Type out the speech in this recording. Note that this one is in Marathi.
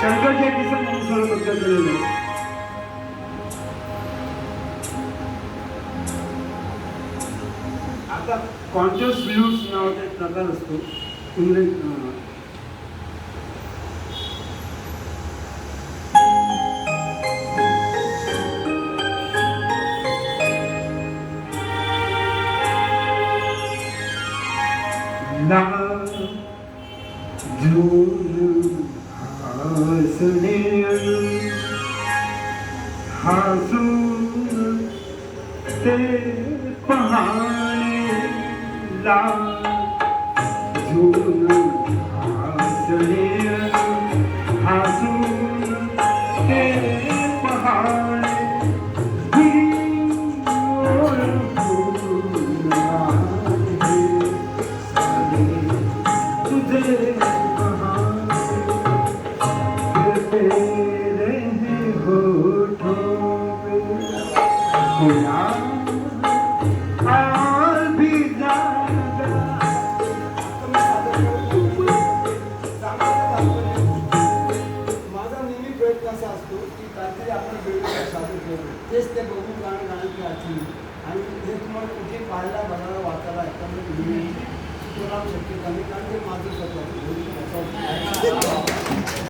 शंकर जयंतीचं म्हणून स्वरबद्ध केलेलं आहे. आता कॉन्शियस व्ह्यूज नावाचा एक प्रकार असतो इंग्रजी हसून ते पहाणे ला झून हसणे हसून ते पहाणे तुझे तेच ते बघून गाणं गाण्याची आठवण आणि हे तुम्हाला कुठे पाहायला बघायला वाचायला ऐकायला शक्य कमी कारण ते माझं स्वतः